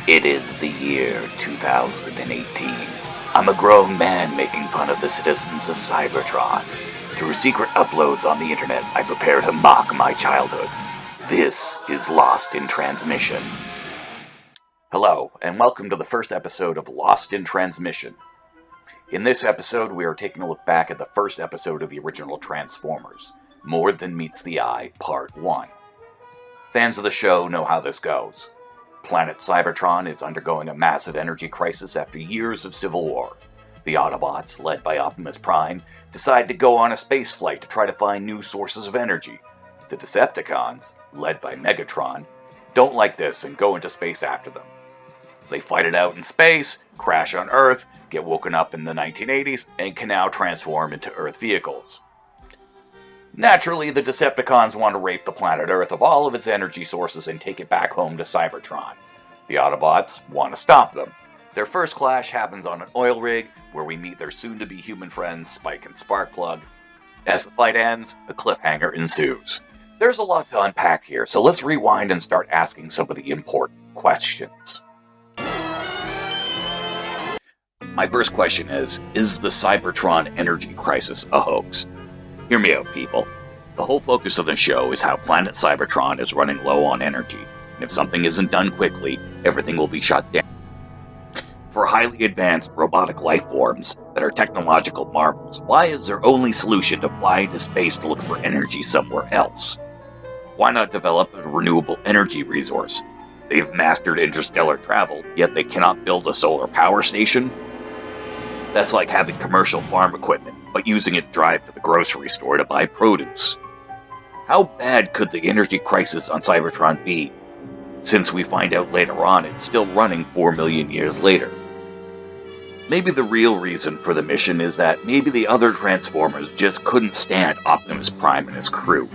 It is the year 2018. I'm a grown man making fun of the citizens of Cybertron. Through secret uploads on the internet, I prepare to mock my childhood. This is Lost in Transmission. Hello, and welcome to the first episode of Lost in Transmission. In this episode, we are taking a look back at the first episode of the original Transformers, More Than Meets the Eye, Part 1. Fans of the show know how this goes. Planet Cybertron is undergoing a massive energy crisis after years of civil war. The Autobots, led by Optimus Prime, decide to go on a space flight to try to find new sources of energy. The Decepticons, led by Megatron, don't like this and go into space after them. They fight it out in space, crash on Earth, get woken up in the 1980s, and can now transform into Earth vehicles. Naturally, the Decepticons want to rape the planet Earth of all of its energy sources and take it back home to Cybertron. The Autobots want to stop them. Their first clash happens on an oil rig, where we meet their soon-to-be human friends Spike and Sparkplug. As the fight ends, a cliffhanger ensues. There's a lot to unpack here, so let's rewind and start asking some of the important questions. My first question is the Cybertron Energy Crisis a hoax? Hear me out, people. The whole focus of the show is how planet Cybertron is running low on energy, and if something isn't done quickly, everything will be shut down. For highly advanced robotic life forms that are technological marvels, why is their only solution to fly into space to look for energy somewhere else? Why not develop a renewable energy resource? They've mastered interstellar travel, yet they cannot build a solar power station? That's like having commercial farm equipment, but using it to drive to the grocery store to buy produce. How bad could the energy crisis on Cybertron be, since we find out later on it's still running 4 million years later? Maybe the real reason for the mission is that maybe the other Transformers just couldn't stand Optimus Prime and his crew.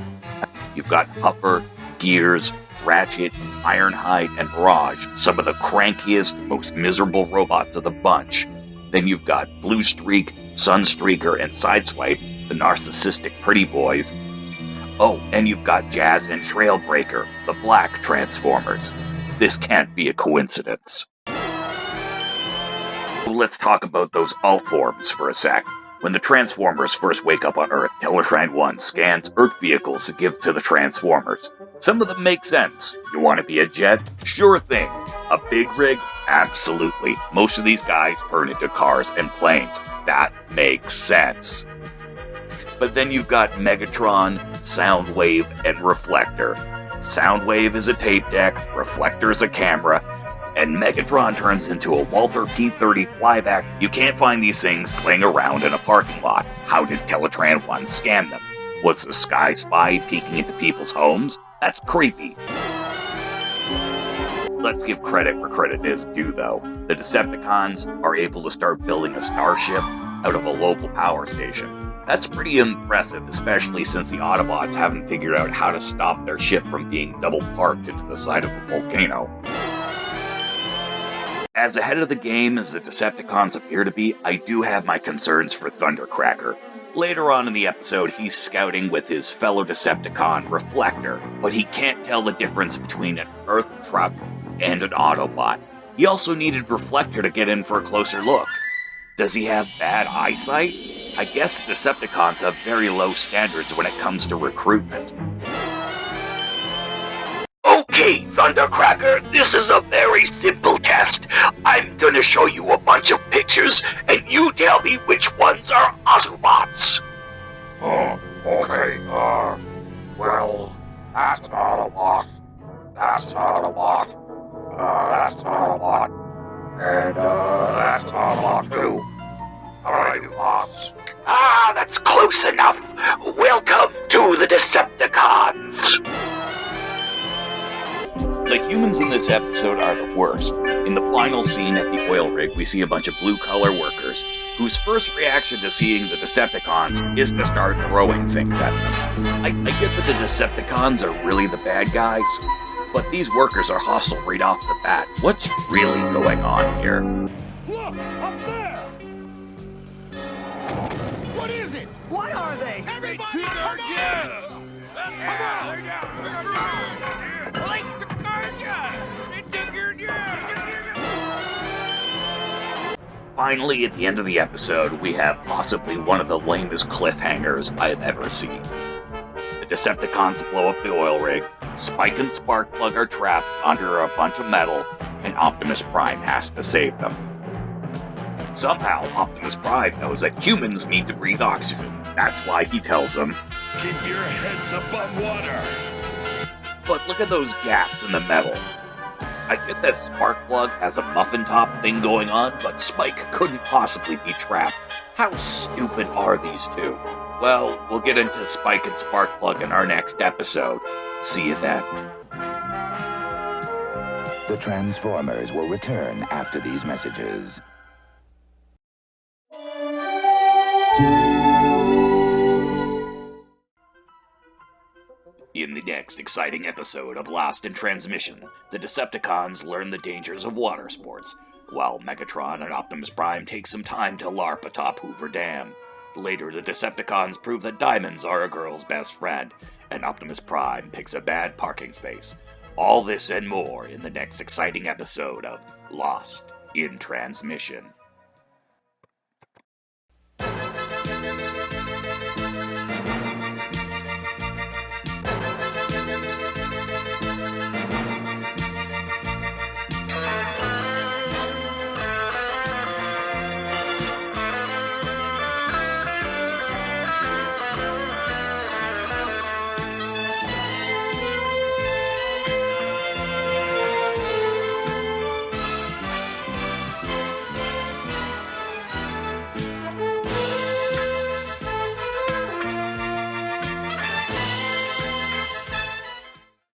You've got Puffer, Gears, Ratchet, Ironhide, and Mirage, some of the crankiest, most miserable robots of the bunch. Then you've got Blue Streak, Sunstreaker, and Sideswipe, the narcissistic pretty boys. Oh, and you've got Jazz and Trailbreaker, the black Transformers. This can't be a coincidence. Let's talk about those alt forms for a sec. When the Transformers first wake up on Earth, Teletran 1 scans Earth vehicles to give to the Transformers. Some of them make sense. You want to be a jet? Sure thing. A big rig? Absolutely. Most of these guys turn into cars and planes. That makes sense. But then you've got Megatron, Soundwave, and Reflector. Soundwave is a tape deck, Reflector is a camera, and Megatron turns into a Walter P-30 flyback. You can't find these things laying around in a parking lot. How did Teletran 1 scan them? Was the Sky Spy peeking into people's homes? That's creepy. Let's give credit where credit is due, though. The Decepticons are able to start building a starship out of a local power station. That's pretty impressive, especially since the Autobots haven't figured out how to stop their ship from being double parked into the side of a volcano. As ahead of the game as the Decepticons appear to be, I do have my concerns for Thundercracker. Later on in the episode, he's scouting with his fellow Decepticon, Reflector, but he can't tell the difference between an Earth truck and an Autobot. He also needed Reflector to get in for a closer look. Does he have bad eyesight? I guess Decepticons have very low standards when it comes to recruitment. Okay, Thundercracker, this is a very simple test. I'm gonna show you a bunch of pictures, and you tell me which ones are Autobots. Oh, okay, well, that's an Autobot. That's an Autobot. That's an Autobot. And, that's an Autobot too. Alright, you boss. Ah, that's close enough. Welcome to the Decepticons. The humans in this episode are the worst. In the final scene at the oil rig, we see a bunch of blue-collar workers whose first reaction to seeing the Decepticons is to start throwing things at them. I get that the Decepticons are really the bad guys, but these workers are hostile right off the bat. What's really going on here? Look! Up there! What is it? What are they? Everybody, come on! Yeah! Come on! finally, at the end of the episode, we have possibly one of the lamest cliffhangers I've ever seen. The Decepticons blow up the oil rig, Spike and Sparkplug are trapped under a bunch of metal, and Optimus Prime has to save them. Somehow, Optimus Prime knows that humans need to breathe oxygen. That's why he tells them, Keep your heads above water. but look at those gaps in the metal. I get that Sparkplug has a muffin top thing going on, but Spike couldn't possibly be trapped. How stupid are these two? Well, we'll get into Spike and Sparkplug in our next episode. See you then. The Transformers will return after these messages. In the next exciting episode of Lost in Transmission, the Decepticons learn the dangers of water sports, while Megatron and Optimus Prime take some time to LARP atop Hoover Dam. Later, the Decepticons prove that diamonds are a girl's best friend, and Optimus Prime picks a bad parking space. All this and more in the next exciting episode of Lost in Transmission.